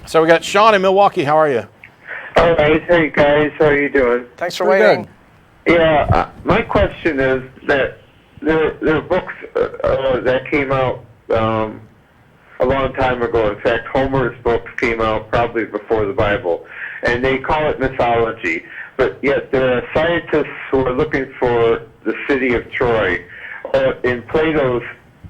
So we got Sean in Milwaukee. How are you? All right. Hey, guys. How are you doing? Thanks for waiting. Yeah, my question is that there are books that came out a long time ago. In fact, Homer's books came out probably before the Bible, and they call it mythology. But yet there are scientists who are looking for the city of Troy. In Plato's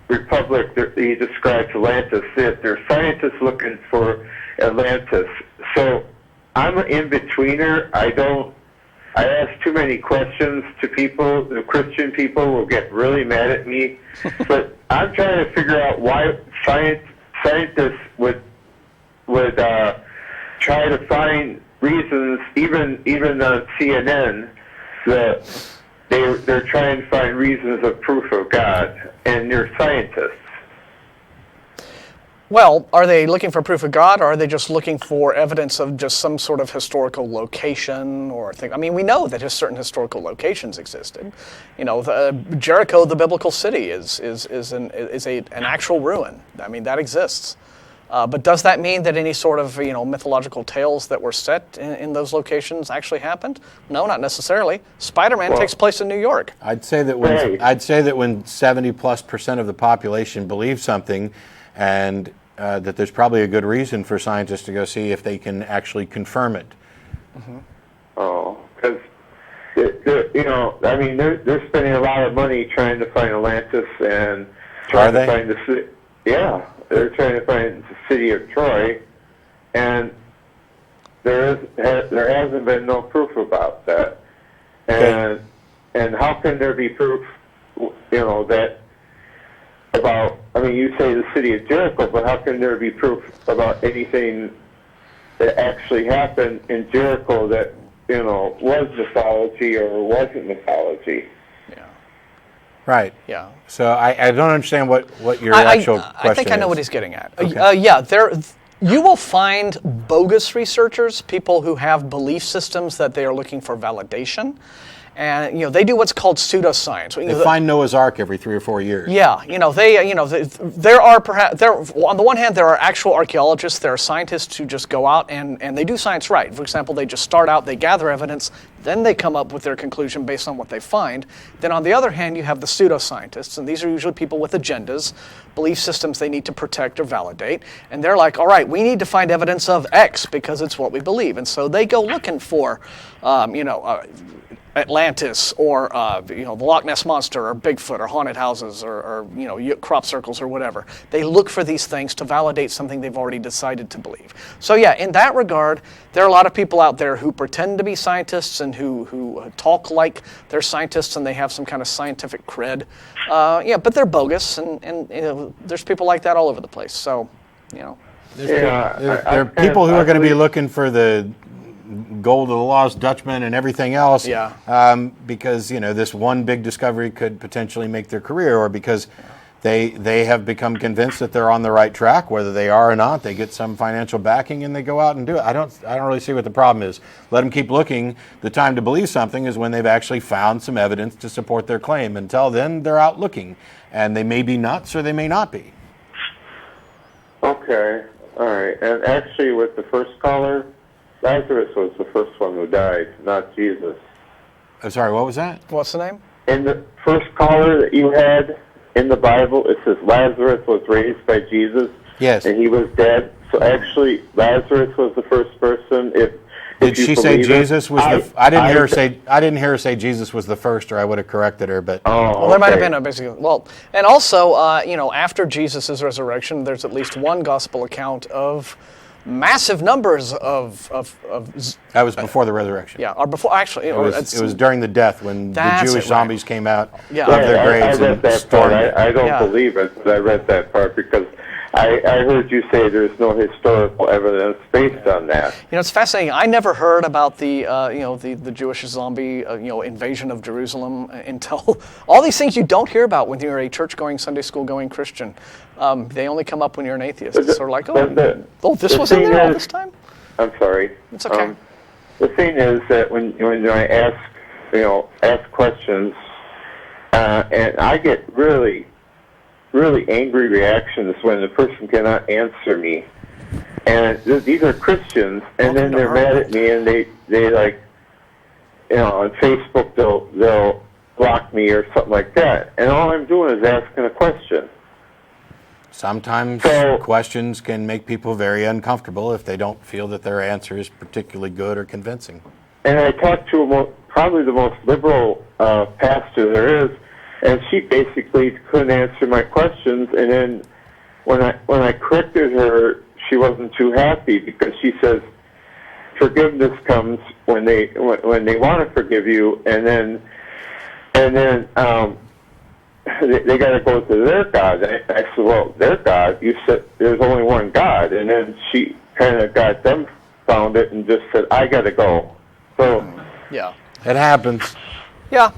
Republic, he describes Atlantis. There are scientists looking for Atlantis. So I'm an in-betweener. I ask too many questions to people. The Christian people will get really mad at me. But I'm trying to figure out why scientists would try to find reasons, even on CNN, that they're trying to find reasons of proof of God, and they're scientists. Well, are they looking for proof of God, or are they just looking for evidence of just some sort of historical location or thing? I mean, we know that certain historical locations existed. You know, Jericho, the biblical city, is an actual ruin. I mean, that exists. But does that mean that any sort of mythological tales that were set in those locations actually happened? No, not necessarily. Spider-Man takes place in New York. I'd say that when 70+% of the population believes something, and that there's probably a good reason for scientists to go see if they can actually confirm it. Mm-hmm. Oh, because they're spending a lot of money trying to find Atlantis and trying to find the city. Yeah. They're trying to find the city of Troy, and there hasn't been no proof about that. And how can there be proof, that about? I mean, you say the city of Jericho, but how can there be proof about anything that actually happened in Jericho that was mythology or wasn't mythology? Right. Yeah. So I don't understand what your actual question is. I think I know what he's getting at. Okay. You will find bogus researchers, people who have belief systems that they are looking for validation. And they do what's called pseudoscience. They find Noah's Ark every 3 or 4 years. Yeah, there are on the one hand there are actual archaeologists, there are scientists who just go out and they do science right. For example, they just start out, they gather evidence, then they come up with their conclusion based on what they find. Then on the other hand, you have the pseudoscientists, and these are usually people with agendas, belief systems they need to protect or validate, and they're like, all right, we need to find evidence of X because it's what we believe, and so they go looking for, Atlantis or the Loch Ness Monster or Bigfoot or haunted houses or crop circles or whatever. They look for these things to validate something they've already decided to believe. So yeah, in that regard, there are a lot of people out there who pretend to be scientists and who talk like they're scientists and they have some kind of scientific cred. But they're bogus and there's people like that all over the place. So, there are people who are going to be looking for the gold of the lost Dutchman and everything else, because this one big discovery could potentially make their career, or because they have become convinced that they're on the right track, whether they are or not. They get some financial backing and they go out and do it. I don't really see what the problem is. Let them keep looking. The time to believe something is when they've actually found some evidence to support their claim. Until then, they're out looking, and they may be nuts or they may not be. Okay, all right. And actually, with the first caller, Lazarus was the first one who died, not Jesus. I'm sorry, what was that? What's the name? In the first caller that you had in the Bible, it says Lazarus was raised by Jesus. Yes. And he was dead. So actually, Lazarus was the first person. Did she say Jesus was the? I didn't hear her say Jesus was the first, or I would have corrected her. But there might have been and also after Jesus' resurrection, there's at least one gospel account of massive numbers of that was before the resurrection. Yeah, or before actually. It was during the death when the Jewish zombies came out of their graves. I read that part. I don't believe it, but I read that part because I heard you say there's no historical evidence based on that. It's fascinating. I never heard about the Jewish zombie invasion of Jerusalem until all these things you don't hear about when you're a church-going, Sunday school-going Christian. They only come up when you're an atheist. It's sort of like, this wasn't there all this time? I'm sorry. It's okay. The thing is that when I ask questions, and I get really angry reactions when the person cannot answer me. and these are Christians, and then they're mad at me, and they like, on Facebook they'll block me or something like that, and all I'm doing is asking a question. Sometimes questions can make people very uncomfortable if they don't feel that their answer is particularly good or convincing. And I talked to probably the most liberal pastor there is, and she basically couldn't answer my questions. And then when I corrected her, she wasn't too happy because she says forgiveness comes when they want to forgive you, and then they got to go to their God. I said, well, their God? You said there's only one God. And then she kind of got them found it and just said, I got to go. So yeah, it happens. Yeah.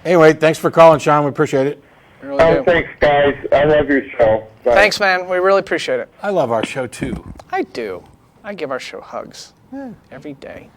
Anyway, thanks for calling, Sean. We appreciate it. Really do. Thanks, guys. I love your show. Bye. Thanks, man. We really appreciate it. I love our show, too. I do. I give our show hugs every day.